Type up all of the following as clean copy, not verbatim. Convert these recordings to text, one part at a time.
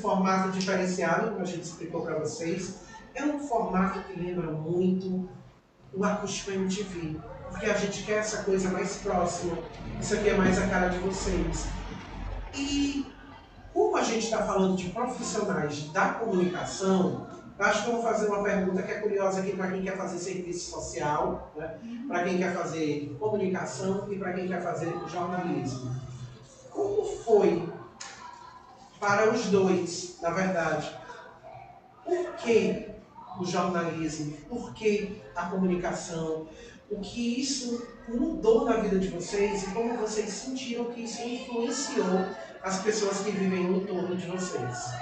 formato diferenciado, como a gente explicou para vocês. É um formato que lembra muito o Acústico MTV, porque a gente quer essa coisa mais próxima. Isso aqui é mais a cara de vocês. E como a gente está falando de profissionais da comunicação, eu acho que eu vou fazer uma pergunta que é curiosa aqui para quem quer fazer serviço social, né? Para quem quer fazer comunicação e para quem quer fazer jornalismo. Como foi para os dois, na verdade? Por que o jornalismo? Por que a comunicação? O que isso mudou na vida de vocês e como vocês sentiram que isso influenciou as pessoas que vivem no entorno de vocês?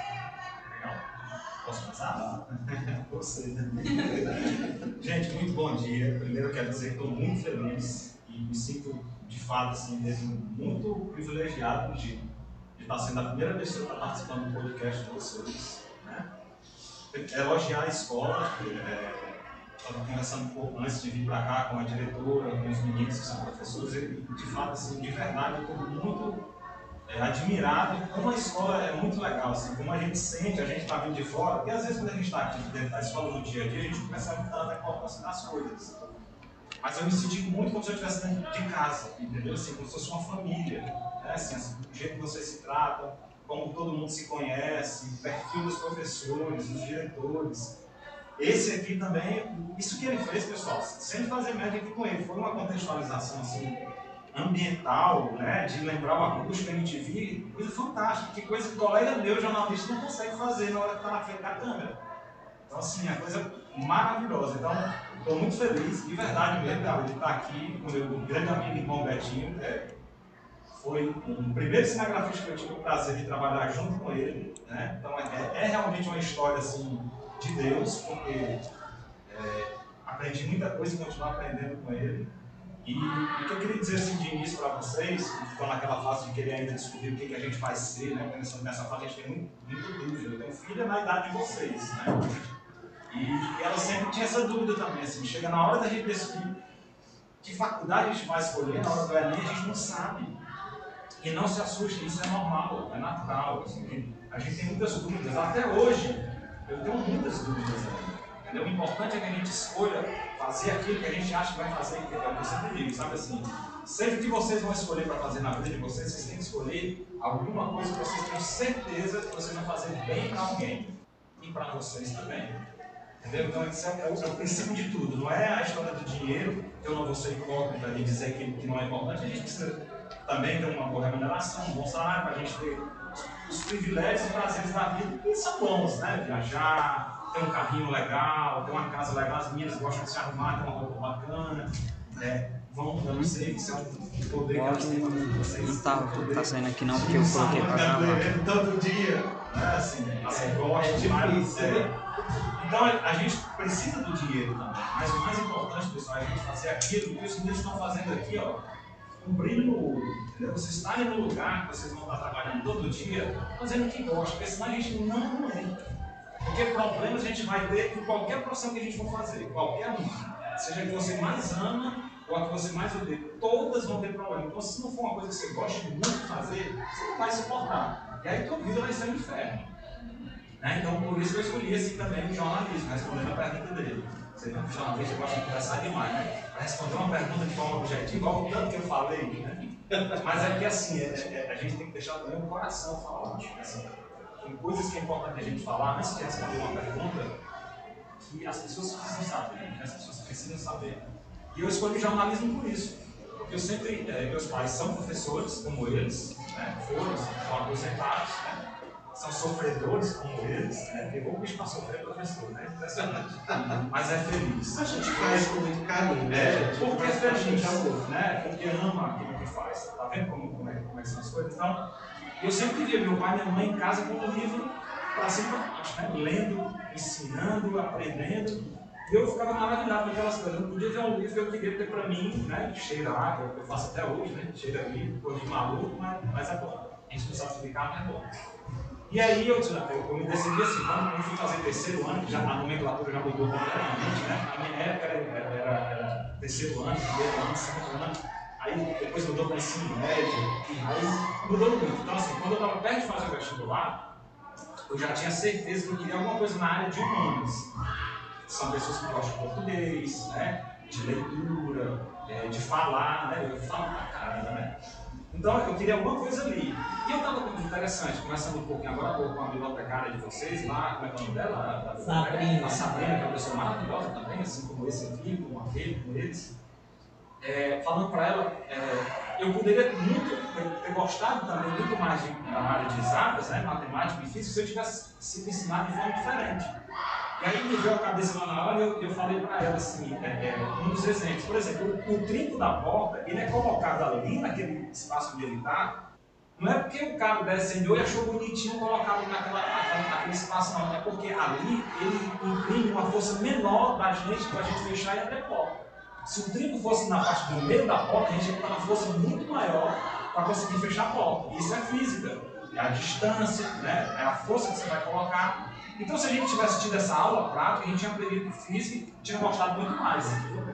Posso começar? Você. Gente, muito bom dia. Primeiro eu quero dizer que estou muito feliz e me sinto, de fato, assim, mesmo muito privilegiado de estar sendo a primeira pessoa que está participando do podcast de vocês. Né? Elogiar a escola. Estava conversando um pouco antes de vir para cá com a diretora, com os meninos que são professores, e de fato, assim, de verdade, eu estou muito admirado como a escola é muito legal, assim, como a gente sente, a gente está vindo de fora, porque às vezes quando a gente está aqui dentro da escola no dia a dia, a gente começa a dar a importância das coisas. Mas eu me senti muito como se eu estivesse dentro de casa, entendeu? Assim, como se fosse uma família, né? Assim, o jeito que vocês se tratam, como todo mundo se conhece, o perfil dos professores, dos diretores. Esse aqui também, isso que ele fez, pessoal, sem fazer média aqui com ele, foi uma contextualização assim, ambiental, né, de lembrar o Acústico MTV, coisa fantástica, que coisa que colega meu, jornalista, não consegue fazer na hora que está na frente da câmera. Então, assim, é coisa maravilhosa. Então, estou muito feliz, de verdade mesmo, de estar aqui com o meu grande amigo irmão Betinho. Foi o primeiro cinegrafista que eu tive o prazer de trabalhar junto com ele. Né? Então, é realmente uma história assim, de Deus, porque aprendi muita coisa e continuo aprendendo com ele. E o que eu queria dizer assim, de início para vocês, que estão naquela fase de querer ainda descobrir o que a gente vai ser, né? Porque nessa fase a gente tem muita dúvida. Eu tenho filha na idade de vocês, né? E ela sempre tinha essa dúvida também, assim, chega na hora da gente decidir que faculdade a gente vai escolher, na hora do Enem a gente não sabe. E não se assuste, isso é normal, é natural. Assim, a gente tem muitas dúvidas, até hoje eu tenho muitas dúvidas ainda. Entendeu? O importante é que a gente escolha fazer aquilo que a gente acha que vai fazer, que é o que eu sempre digo, sabe assim? Sempre que vocês vão escolher para fazer na vida de vocês, vocês têm que escolher alguma coisa que vocês tenham certeza que vocês vão fazer bem para alguém e para vocês também. Entendeu? Então esse é o princípio de tudo, não é a história do dinheiro, que eu não vou ser hipócrita de dizer que não é importante, a gente precisa também ter uma boa remuneração, um bom salário, para a gente ter os privilégios e prazeres da vida, que são bons, né? Viajar, ter um carrinho legal, ter uma casa legal, as meninas gostam de se arrumar, ter uma roupa bacana, vão, eu não sei, isso é um poder que elas têm para vocês. Não tá saindo aqui não, porque eu coloquei para gravar. Todo dia, né? Assim gosta demais. Então a gente precisa do dinheiro também, mas o mais importante, pessoal, é a gente fazer aquilo que os meninos estão fazendo aqui, ó, um brilho no olho. Vocês estarem no lugar que vocês vão estar trabalhando todo dia, fazendo o que gosta, porque senão a gente não entra. Porque problemas a gente vai ter com qualquer profissão que a gente for fazer, qualquer uma. Seja a que você mais ama ou a que você mais odeia, todas vão ter problema. Então, se não for uma coisa que você gosta muito de fazer, você não vai suportar. E aí tua vida vai ser um inferno. Então, por isso que eu escolhi assim também o jornalismo, respondendo a pergunta dele. Você viu que o jornalista gosta de conversar demais, né? Para responder uma pergunta de forma objetiva, igual o tanto que eu falei, né? Mas é que assim, a gente tem que deixar também o coração falar. Assim, tem coisas que é importante a gente falar antes de responder uma pergunta que as pessoas precisam saber, as pessoas precisam saber. E eu escolhi jornalismo por isso. Porque eu sempre, meus pais são professores, como eles, né? Foram aposentados, né? São sofredores como eles, né? Porque o bicho para sofrer é professor, né? Impressionante. Mas é feliz. A gente faz com muito carinho, né? Porque é feliz, né? Porque ama aquilo que faz. Tá vendo como é que são as coisas? Então, eu sempre via meu pai e minha mãe em casa com um livro para cima e para baixo, né? Lendo, ensinando, aprendendo. E eu ficava maravilhado com aquelas coisas. Eu não podia ver um livro que eu queria ter para mim, né? Cheirar, que eu faço até hoje, né? Cheira livro, coisa de maluco, mas é bom. A gente precisa ficar, mas é bom. E aí eu me decidi assim, quando eu fui fazer terceiro ano, que já a nomenclatura já mudou completamente, né? Na minha época era terceiro ano, primeiro ano, segundo ano, aí depois mudou para ensino médio, aí mudou muito. Então assim, quando eu estava perto de fazer o vestibular, eu já tinha certeza que eu queria alguma coisa na área de humanas. São pessoas que gostam de português, né? De leitura, de falar, né? Eu falo pra caramba, né? Então eu queria alguma coisa ali. E eu estava muito interessante, começando um pouquinho agora com a bibliotecária de vocês lá, como é que é o nome dela? Sabrina. A Sabrina, que é uma pessoa maravilhosa também, assim como esse aqui, como aquele, como eles. Falando para ela, eu poderia muito ter gostado também muito mais da área de exatas, né, matemática e física, se eu tivesse sido ensinado de forma diferente. E aí me veio a cabeça lá na hora e eu falei para ela assim, um dos exemplos. Por exemplo, o trinco da porta, ele é colocado ali naquele espaço onde ele está, não é porque o cara descendeu e achou bonitinho colocado naquele espaço, não. É porque ali ele imprime uma força menor da gente para a gente fechar e abrir a porta. Se o trinco fosse na parte do meio da porta, a gente ia botar uma força muito maior para conseguir fechar a porta. Isso é física, é a distância, né? É a força que você vai colocar. Então, se a gente tivesse tido essa aula prática, a gente tinha aprendido física e tinha gostado muito mais.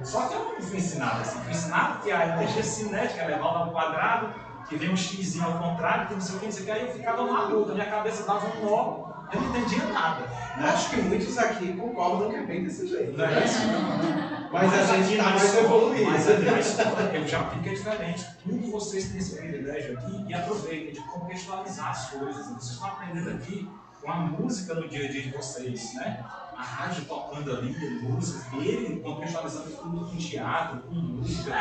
Só que eu não fui ensinado assim. Fui ensinado que a energia cinética é levada ao quadrado, que vem um xizinho ao contrário, que não sei o que, não sei o que. Aí eu ficava maluco, minha cabeça dava um nó, eu não entendia nada. Né? Acho que muitos aqui concordam que é bem desse jeito. Não é isso? Mas a gente está mais evoluído. Mas a história, eu já vi que é diferente. Tudo vocês têm esse privilégio aqui e aproveitem de contextualizar as coisas. Vocês estão aprendendo aqui com a música no dia a dia de vocês, né? A rádio tocando ali, música, ele contextualizando tudo com teatro, com música,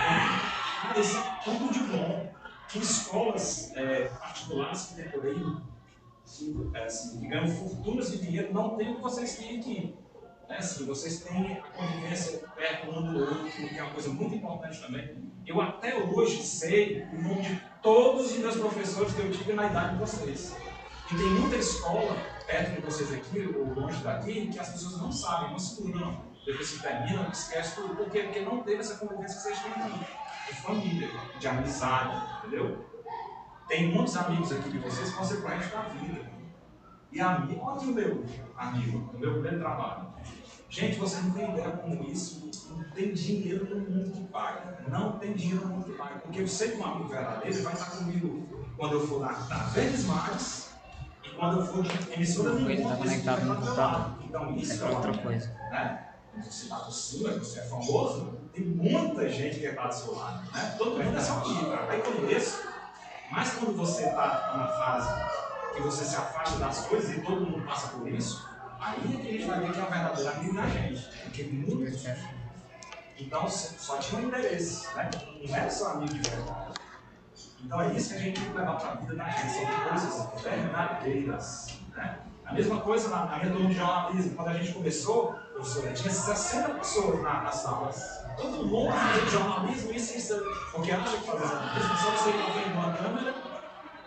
com isso, tudo de bom. Com escolas particulares que tem por aí, que ganham fortunas de dinheiro, não tem o que vocês têm aqui. Assim, vocês têm a convivência perto um do outro, que é uma coisa muito importante também. Eu até hoje sei o nome de todos os meus professores que eu tive na idade de vocês. E tem muita escola perto de vocês aqui, ou longe daqui, que as pessoas não sabem, não se cuidam. Depois se terminam, esquece tudo, porque não teve essa convivência que vocês têm aqui. De família, de amizade, entendeu? Tem muitos amigos aqui de vocês que vão ser para da vida. E amigo, olha o meu amigo, o meu primeiro trabalho. Gente, vocês não têm ideia como isso, não tem dinheiro no mundo que paga. Não tem dinheiro no mundo que paga. Porque eu sei que um amigo verdadeiro vai estar comigo quando eu for na Verdes Mares e quando eu for de emissora nenhuma. Está conectado no computador. Então isso é outra coisa. Né? Você está por cima, você é famoso, tem muita gente que está do seu lado. Né? Todo mundo é seu amigo, aí conheço. Mas quando você está numa fase que você se afasta das coisas e todo mundo passa por isso, aí é que a gente vai ver que é um verdadeiro amigo da gente. Porque muito. Então só tinha um interesse, né? Não era só amigo de verdade. Então é isso que a gente tem que levar para a vida da gente. São coisas verdadeiras. Né? A mesma coisa na minha turma de jornalismo, quando a gente começou, professor, tinha 60 pessoas nas salas. Todo mundo fazia jornalismo, isso, porque acha que fazer jornalismo só você ir na frente de uma câmera,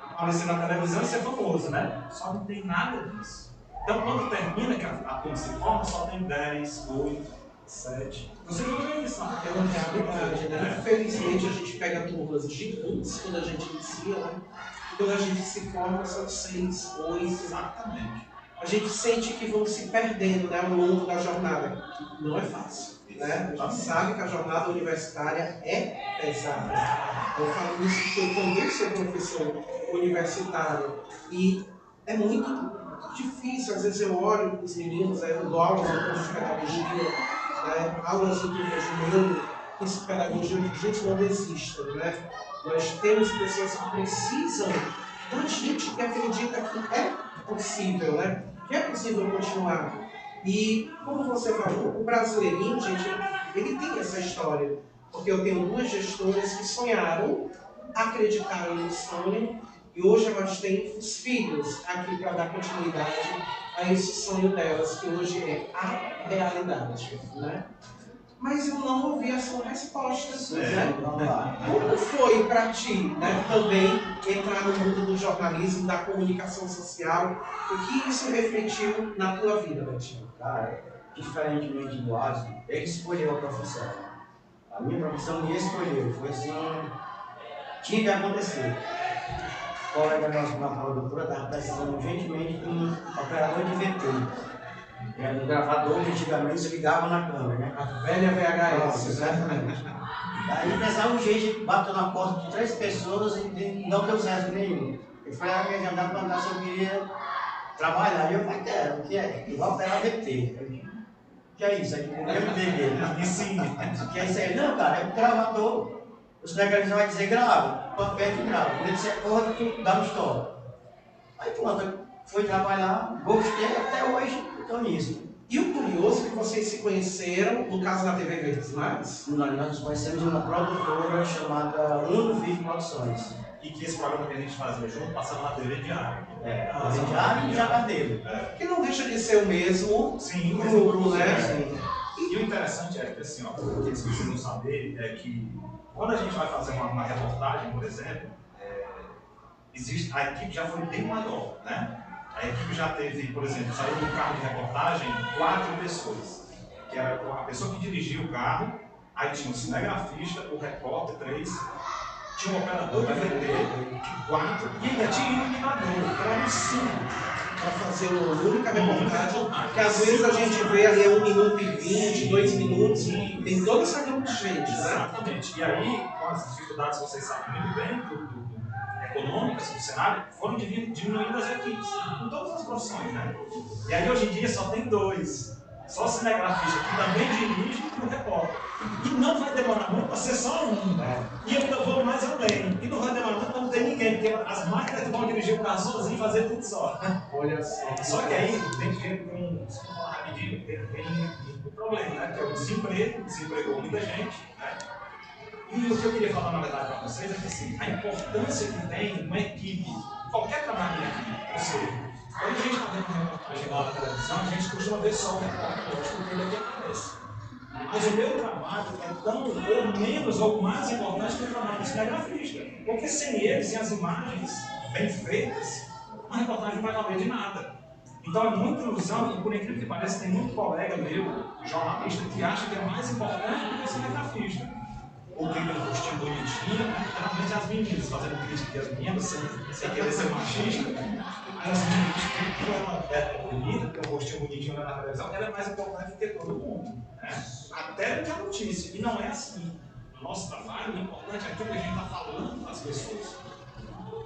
aparecer na televisão e ser famoso, né? Só não tem nada disso. Então, quando termina que a turma se forma, só tem 10, 8, 7. Você não vê isso, não? É uma realidade, né? Infelizmente, a gente pega turmas gigantes quando a gente inicia, né? Quando a gente se forma, são 6, 8. Exatamente. A gente sente que vão se perdendo, né, ao longo da jornada. Não é fácil, né? A gente sabe que a jornada universitária é pesada. Eu falo isso porque eu também sou professor universitário e é muito difícil. Às vezes eu olho os meninos, eu dou aulas no curso de pedagogia, né? Aulas no curso de meu curso de pedagogia, gente, não desista, né? Nós temos pessoas que precisam da gente que acredita que é possível, né? Que é possível continuar. E, como você falou, o brasileirinho, gente, ele tem essa história. Porque eu tenho 2 gestoras que sonharam, acreditaram no sonho, e hoje elas têm os filhos aqui para dar continuidade a esse sonho delas, que hoje é a realidade, né? Mas eu não ouvi a sua resposta, né? Como foi para ti, né, também entrar no mundo do jornalismo, da comunicação social? O que isso refletiu na tua vida, Betinho? Cara, diferentemente do Alisson, ele escolheu a profissão. A minha profissão me escolheu. Foi assim, tinha que acontecer. O colega nosso na produtora estava precisando urgentemente de um operador de VT. Era um gravador que antigamente se ligava na câmera, né? A velha VHS. Exatamente. Daí precisava urgente, bateu na porta de 3 pessoas e não deu certo nenhum. Ele foi agendado para andar se eu queria trabalhar. E eu falei, o que é? Eu vou operar VT. Eu digo, o que é isso? Aí eu MDB, né? Ensine. O que é isso aí? Não, cara, é um gravador. Os legalizadores vão dizer, grava. Quando pede, grava. Ele disse, porra, tu dá no stop. Aí pronto, fui trabalhar, gostei, até hoje estou nisso. E o curioso é que vocês se conheceram, no caso da TV Verdes Mares? Nós nos conhecemos uma produtora chamada Uno Vídeo Produções. E que esse programa que a gente fazia junto passava na TV Diário. TV Diário e Jacateiro. Que não deixa de ser o mesmo Sim, grupo, né? Sim. E o interessante é que, assim, ó, o que eles precisam saber é que quando a gente vai fazer uma reportagem, por exemplo, existe, a equipe já foi bem maior, né? A equipe já teve, por exemplo, saiu do carro de reportagem 4 pessoas. Que era a pessoa que dirigia o carro, aí tinha o cinegrafista, o repórter 3, tinha um operador de VT, 4, e ainda tinha um iluminador, então eram 5. Para fazer uma única reportagem, que às vezes a gente vê ali 1 minuto e 20, 2 minutos, tem toda essa grupo de gente, né? Exatamente. E aí, com as dificuldades que vocês sabem muito bem, econômicas do cenário, foram diminuindo as equipes, em todas as profissões, né? E aí hoje em dia só tem 2. Só o cinegrafista, que também dirige, e o repórter. E não vai demorar muito para ser só um. E eu ainda vou mais além. E não vai demorar muito para não ter ninguém, porque as máquinas vão dirigir o carro sozinho e fazer tudo só. Olha só. Só que aí tem se eu falar rapidinho, tem um problema, né? Que é o desemprego, desempregou muita gente, né? E o que eu queria falar, na verdade, para vocês é que assim, a importância que tem uma equipe, qualquer trabalho em equipe, ou seja, quando a gente está vendo uma reportagem lá na televisão, a gente costuma ver só o repórter, lógico que ele aqui aparece. Mas o meu trabalho é tão ou menos ou mais importante que o trabalho do cinegrafista. Porque sem ele, sem as imagens bem feitas, uma reportagem não vai valer de nada. Então é muita ilusão, e por incrível que pareça, tem muito colega meu, jornalista, que acha que é mais importante do que o cinegrafista. Ou tem um rostinho bonitinho, né? Geralmente as meninas fazendo crítica que as meninas, sem querer ser machista, aí as meninas, como ela é bonita, tem um rostinho bonitinho lá na televisão, ela é mais importante do que todo mundo, né? Até do que a notícia. E não é assim. O nosso trabalho é importante, é aquilo que a gente está falando para as pessoas.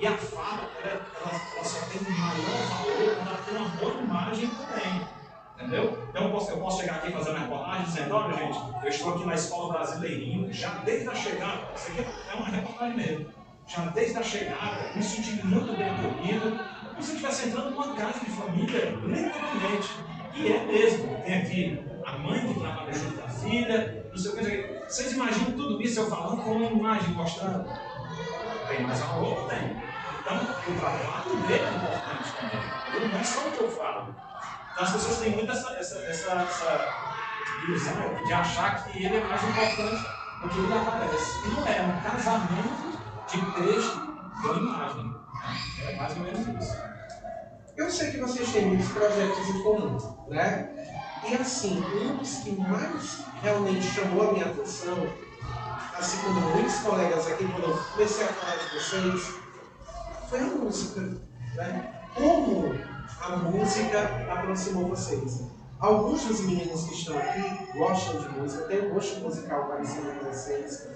E a fala, ela só tem um maior valor quando ela tem uma boa imagem também. Entendeu? Então eu posso chegar aqui e fazer uma reportagem dizendo, olha gente, eu estou aqui na Escola Brasileirinho, já desde a chegada, isso aqui é uma reportagem mesmo, já desde a chegada, me senti muito bem acolhido, como se eu estivesse entrando numa casa de família, literalmente. E é mesmo, tem aqui a mãe que trabalha junto com a filha, não sei o que. Vocês imaginam tudo isso eu falando com uma imagem mostrando? Tem mais valor? Tem. Então, o trabalho dele é importante também. Não é só o que eu falo. Então, as pessoas têm muito essa ilusão de achar que ele é mais importante do que ele aparece. E não é um casamento de texto com imagem. É mais ou menos isso. Eu sei que vocês têm muitos projetos em comum, né? E assim, um dos que mais realmente chamou a minha atenção, assim como muitos colegas aqui, quando eu comecei a falar de vocês, foi a música, né? Como a música aproximou vocês. Alguns dos meninos que estão aqui gostam de música, têm um gosto musical parecido com vocês.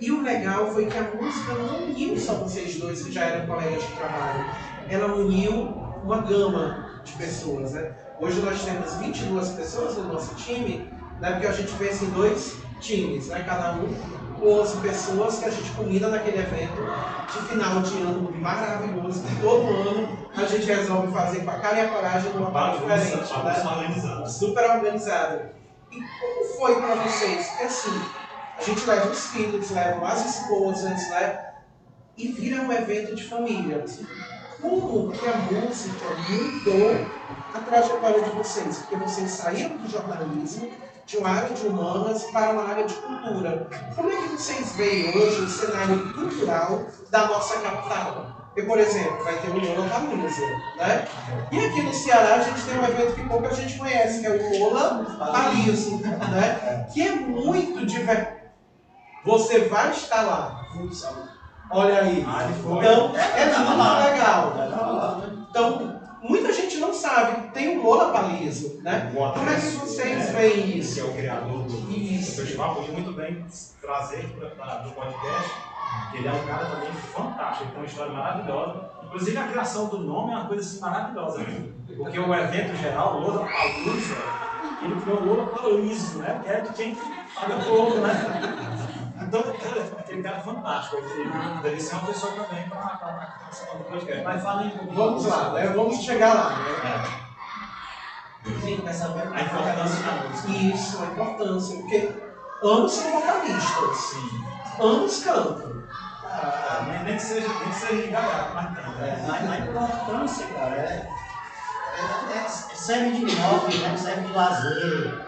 E o legal foi que a música não uniu só vocês dois, que já eram colegas de trabalho. Ela uniu uma gama de pessoas, né? Hoje nós temos 22 pessoas no nosso time, né? Porque a gente pensa em 2 times, né? Cada um com 11 pessoas que a gente combina naquele evento de final de ano maravilhoso, que todo ano a gente resolve fazer com a cara e a coragem numa parte diferente, né? Super organizado. E como foi para vocês? Porque assim, a gente leva os filhos, leva as esposas, né? E vira um evento de família. Como que a música mudou a trajetória de vocês? Porque vocês saíram do jornalismo, de uma área de humanas para uma área de cultura. Como é que vocês veem hoje o cenário cultural da nossa capital? Porque, por exemplo, vai ter o Lola Palusa, né? E aqui no Ceará a gente tem um evento que pouca gente conhece, que é o Lola Palusa, né? Que é muito divertido. Você vai estar lá. Olha aí. Então, é muito legal. Então, muita gente não sabe. Tem o Lola Palusa, né? Como é que vocês veem isso? Que é o criador do festival, pode muito bem trazer para o podcast Ele é um cara também fantástico, ele tem uma história maravilhosa. Inclusive a criação do nome é uma coisa assim maravilhosa, né? Porque o evento geral, o Lollapalooza, ele criou o Lollapalooza, né? Que é de quem paga pouco, né? Então, aquele cara é fantástico. Ele deve ser uma pessoa também para participar do podcast. Mas falem um pouquinho. Vamos lá, né? Vamos chegar lá, né? Sim, quer saber A importância da música. Isso, a importância, porque ambos são vocalistas, Sim. ambos cantam. Nem que seja de gaiato, mas tanto. A importância, cara, serve de hobby, né? Serve de lazer,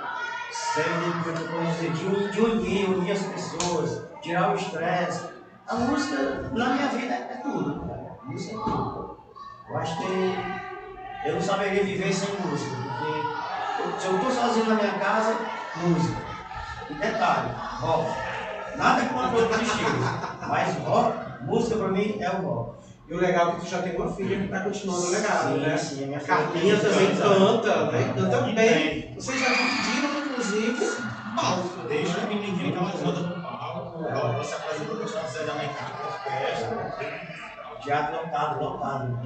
serve de unir as pessoas, tirar o estresse. A música, na minha vida, é tudo, cara. A música é tudo. Eu acho que eu não saberia viver sem música, porque se eu estou sozinho na minha casa, música. E detalhe, rock. Nada contra outros estilos, mas rock, música para mim é o rock. E o legal é que tu já tem uma filha que está continuando o legado, Sim, né? sim, minha A filha Carlinha tem também 18 anos. canta, né? Canta bem. Vocês já dividiram, inclusive, palco. Desde pequenininho que ela canta no palco, ela se apresentou no Festival Zé da Alencar, com orquestra. Teatro lotado.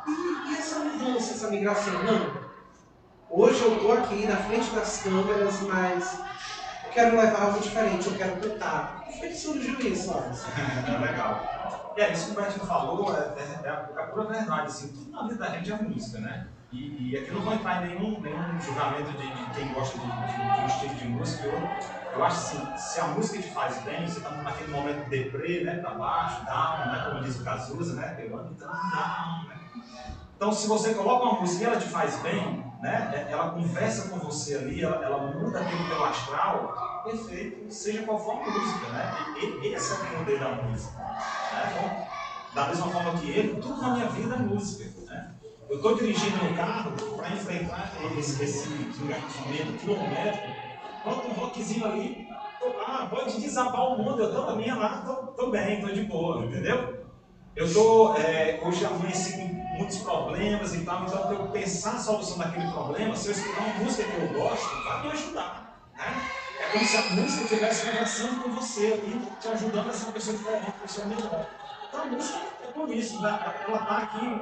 E essa mudança, essa migração? Não. Hoje eu estou aqui na frente das câmeras, mas eu quero levar algo diferente, eu quero cantar. Como foi que surgiu isso, Alisson? É legal. Isso que o Betinho falou é a pura verdade, assim, tudo na vida da gente é música, né? E aqui não vou entrar em nenhum julgamento de quem gosta de um estilo de música. Eu acho assim, se a música te faz bem, você está naquele momento deprê, né, para baixo, down, né, como diz o Cazuza, né, eu ando down, né? Então, se você coloca uma música e ela te faz bem, né, ela conversa com você ali, ela muda aquele teu astral, perfeito, seja qual for a música, né? Esse é o poder da música. Né? Então, da mesma forma que ele, tudo na minha vida é música. Né? Eu estou dirigindo no carro para enfrentar esse engarrafamento quilométrico, bota um rockzinho ali, pode desabar o mundo, eu estou na minha lá, estou bem, estou de boa, entendeu? Eu estou, hoje amanheci com muitos problemas e tal, então eu pensar a solução daquele problema, se eu escutar uma música que eu gosto, vai me ajudar. Né? É como se a música estivesse conversando com você ali, te ajudando a ser uma pessoa diferente, uma pessoa melhor. Então a música é por isso, ela está aqui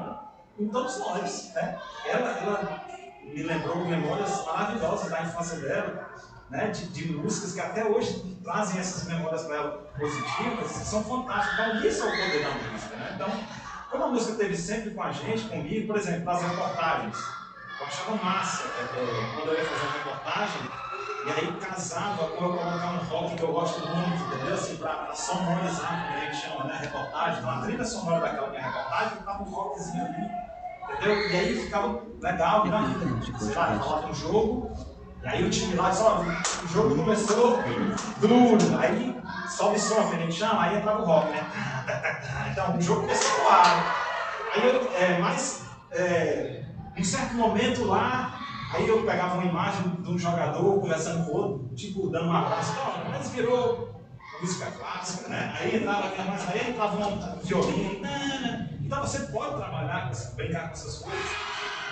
em todos nós. Né? Ela me lembrou memórias maravilhosas da infância dela, né? de músicas que até hoje trazem essas memórias para ela positivas, são fantásticas. Então isso é o poder da música. Né? Então, como a música esteve sempre com a gente, comigo, por exemplo, nas reportagens, eu achava massa quando eu ia fazer uma reportagem, e aí casava com eu colocar um rock que eu gosto muito, entendeu? Assim, para sonorizar, como a gente chama, né? Reportagem. Então a trilha sonora daquela minha reportagem ficava um rockzinho ali, entendeu? E aí ficava legal, sei lá, falava um jogo, e aí o time lá disse, o jogo começou duro, aí sobe som, que a gente chama, aí entrava o rock, né? Então o jogo começou a ar. Aí em certo momento lá, aí eu pegava uma imagem de um jogador conversando com o outro, tipo, dando um abraço, mas virou música clássica, né? Aí entrava aquela mais, aí entrava um violino, então você pode trabalhar, brincar com essas coisas.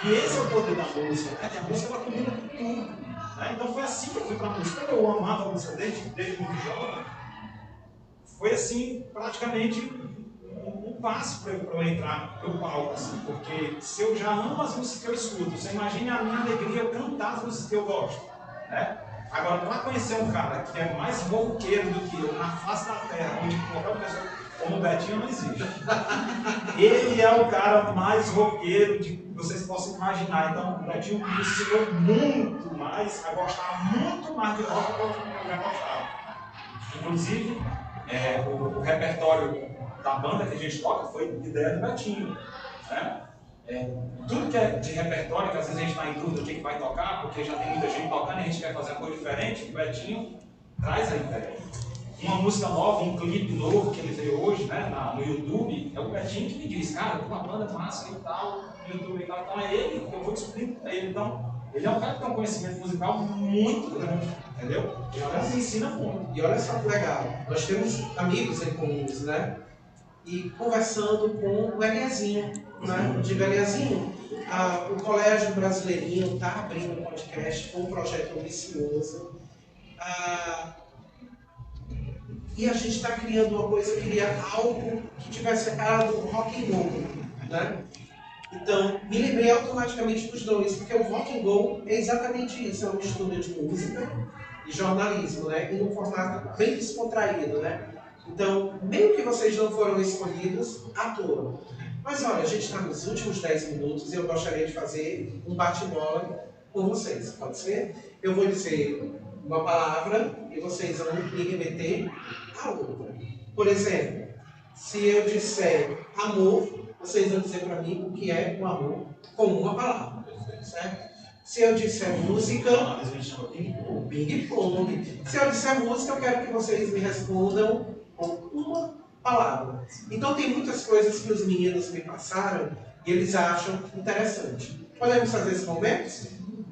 E esse é o poder da música, né? Que a música ela combina com tudo. Né? Então foi assim que eu fui para a música. Como eu amava a música desde muito jovem, foi assim, praticamente um passo para eu entrar no palco, assim, porque se eu já amo as músicas que eu escuto, você imagina a minha alegria eu cantar as músicas que eu gosto. Né? Agora, para conhecer um cara que é mais roqueiro do que eu, na face da terra, onde qualquer pessoa, como o Betinho, não existe. Ele é o cara mais roqueiro que vocês possam imaginar. Então, o Betinho me ensinou muito mais a gostar muito mais de rock do que eu já gostava. Inclusive, o repertório da banda que a gente toca foi ideia do Betinho. Né? Tudo que é de repertório, que às vezes a gente está em dúvida do que vai tocar, porque já tem muita gente tocando e a gente quer fazer uma coisa diferente, o Betinho traz a ideia. Uma música nova, um clipe novo que ele veio hoje, né, no YouTube, é o Betinho que me diz, cara, tem uma banda massa e tal, no YouTube e tal, então é ele, eu vou descobrir pra ele. Então, ele é um cara que tem um conhecimento musical muito grande, entendeu? Ele nos ensina muito. E olha só que legal, nós temos amigos em comuns, né? E conversando com o Eliazinho, né? Eu digo, Eliazinho, o Colégio Brasileirinho está abrindo um podcast com um projeto ambicioso. e a gente está criando uma coisa, queria algo que tivesse a cara do rock and roll, né? Então, me lembrei automaticamente dos dois, porque o rock and roll é exatamente isso, é uma mistura de música e jornalismo, né? E num formato bem descontraído, né? Então, meio que vocês não foram escolhidos à toa. Mas olha, a gente está nos últimos 10 minutos e eu gostaria de fazer um bate-bola com vocês, pode ser? Eu vou dizer uma palavra e vocês vão me remeter a outra. Por exemplo, se eu disser amor, vocês vão dizer para mim o que é o amor com uma palavra, certo? Se eu disser música, ping-pong. Se eu disser música, eu quero que vocês me respondam com uma palavra. Então tem muitas coisas que os meninos me passaram e eles acham interessante. Podemos fazer esse momento?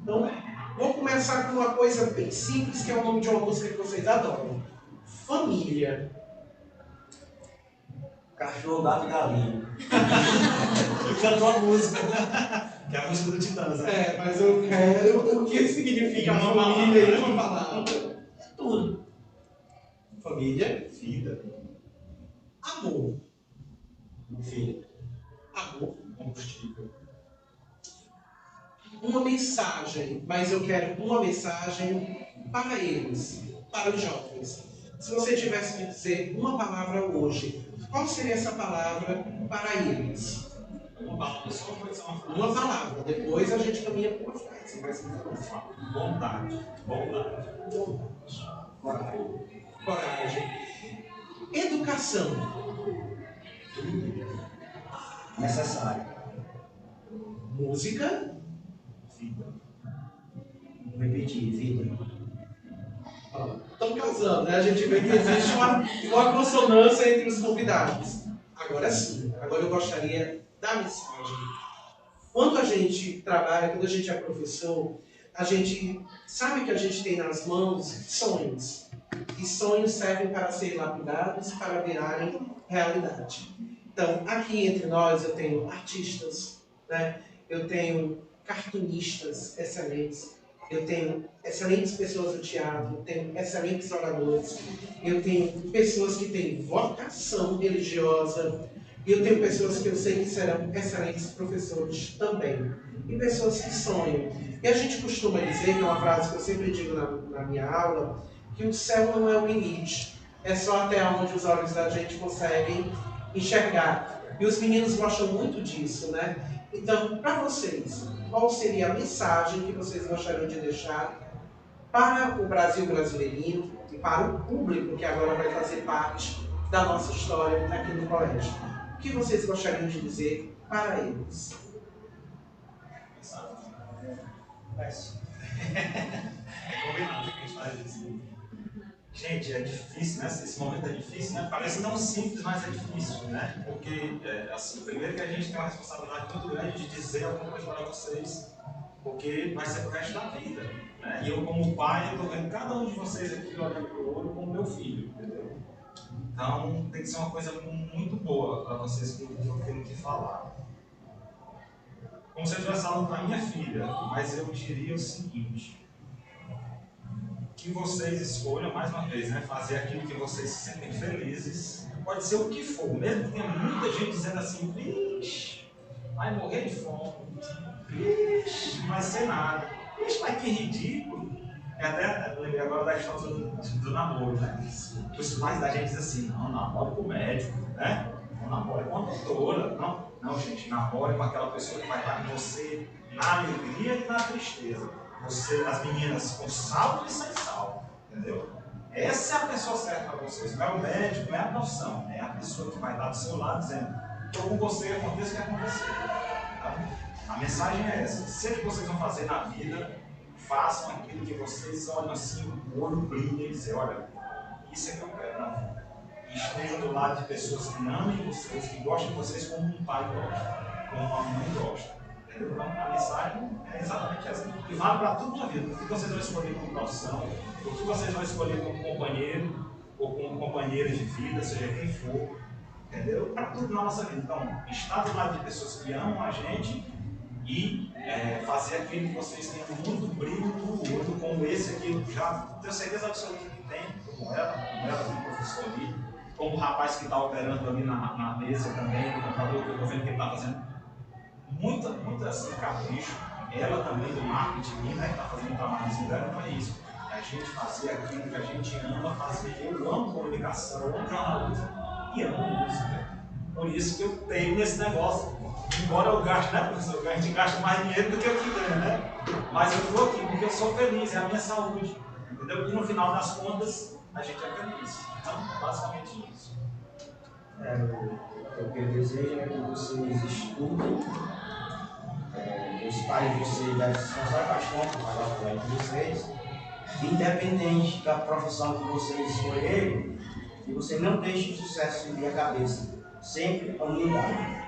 Então, vou começar com uma coisa bem simples, que é o nome de uma música que vocês adoram. Família. Cachorro, gato e galinha. Eu canto uma música, que é a música do Titãs, né? É, mas eu quero o que significa Uma família palavra. em uma palavra. Tudo. Família. Vida, Amor. Filho. Amor. combustível, Uma mensagem, mas eu quero uma mensagem para eles, para os jovens. Se você tivesse que dizer uma palavra hoje, qual seria essa palavra para eles? uma palavra só pode ser uma frase. Uma palavra, depois a gente caminha para uma frase. Mas Bondade. Coragem. coragem. Educação. Necessário. Música. Vida. Vou repetir. Vida. Estão casando, né? A gente vê que existe uma consonância entre os convidados. Agora sim, agora eu gostaria da mensagem. Quando a gente trabalha, quando a gente é professor, a gente sabe que a gente tem nas mãos sonhos. E sonhos servem para serem lapidados, para virarem realidade. Então, aqui entre nós eu tenho artistas, né? Eu tenho cartunistas excelentes, eu tenho excelentes pessoas do teatro, eu tenho excelentes oradores, eu tenho pessoas que têm vocação religiosa, e eu tenho pessoas que eu sei que serão excelentes professores também, e pessoas que sonham. E a gente costuma dizer, que é uma frase que eu sempre digo na minha aula, que o céu não é o limite, é só até onde os olhos da gente conseguem enxergar. E os meninos gostam muito disso, né? Então, para vocês, qual seria a mensagem que vocês gostariam de deixar para o Brasil brasileirinho e para o público que agora vai fazer parte da nossa história aqui no colégio? O que vocês gostariam de dizer para eles? É combinado que a gente faz isso. Gente, é difícil, né? Esse momento é difícil, né? Parece tão simples, mas é difícil, né? Porque, assim, primeiro que a gente tem uma responsabilidade muito grande de dizer alguma coisa para vocês, porque vai ser pro resto da vida, né? E eu, como pai, eu tô vendo cada um de vocês aqui olhando pro olho como meu filho, entendeu? Então, tem que ser uma coisa muito boa para vocês que eu tenho que falar. Como se eu estivesse falando para minha filha, mas eu diria o seguinte: que vocês escolham, mais uma vez, né, fazer aquilo que vocês se sentem felizes, pode ser o que for, mesmo que tenha muita gente dizendo assim, vixe, vai morrer de fome, vixe, não vai ser nada, vixe, mas que ridículo. Eu lembrei agora da história do namoro, né? Os pais da gente dizem assim, não, namore com o médico, né? Não namore com a doutora, não, gente, namore com aquela pessoa que vai estar com você na alegria e na tristeza. Você, as meninas com sal e sem sal, entendeu? Essa é a pessoa certa para vocês, não é o médico, não é a profissão, é a pessoa que vai estar do seu lado dizendo, estou com você, aconteça o que acontecer. Tá? A mensagem é essa, seja o que vocês vão fazer na vida, façam aquilo que vocês olham assim, o olho brilha e dizem, olha, isso é que eu quero na vida. E estejam do lado de pessoas que amem vocês, que gostem de vocês como um pai gosta, como uma mãe gosta. Então, a mensagem é exatamente essa. E vale para tudo na vida. O que vocês vão escolher como profissão, o que vocês vão escolher como companheiro, ou como companheira de vida, seja quem for, entendeu? Para tudo na nossa vida. Então, estar do lado de pessoas que amam a gente e fazer aquilo que vocês tenham muito brilho no olho, como esse aqui, eu já tenho certeza absoluta que tem, como ela, o professor ali, como o rapaz que está operando ali na mesa também, no computador, que eu estou vendo que ele está fazendo muito assim, capricho. Ela também do marketing, né, que está fazendo um trabalho assim, não é isso. É a gente fazer aquilo que a gente ama fazer. Eu amo comunicação, eu amo jornalismo e amo música. Por isso que eu tenho esse negócio. Embora eu gaste, né, professor? A gente gasta mais dinheiro do que eu que ganho, né? Mas eu estou aqui porque eu sou feliz, é a minha saúde. Entendeu? E no final das contas, a gente é feliz. Então, basicamente isso. O que eu desejo é que vocês estudem, os pais de vocês devem se esforçar bastante para pagar o colégio de vocês, independente da profissão que vocês escolherem, que você não deixe o sucesso subir a cabeça, sempre a humildade.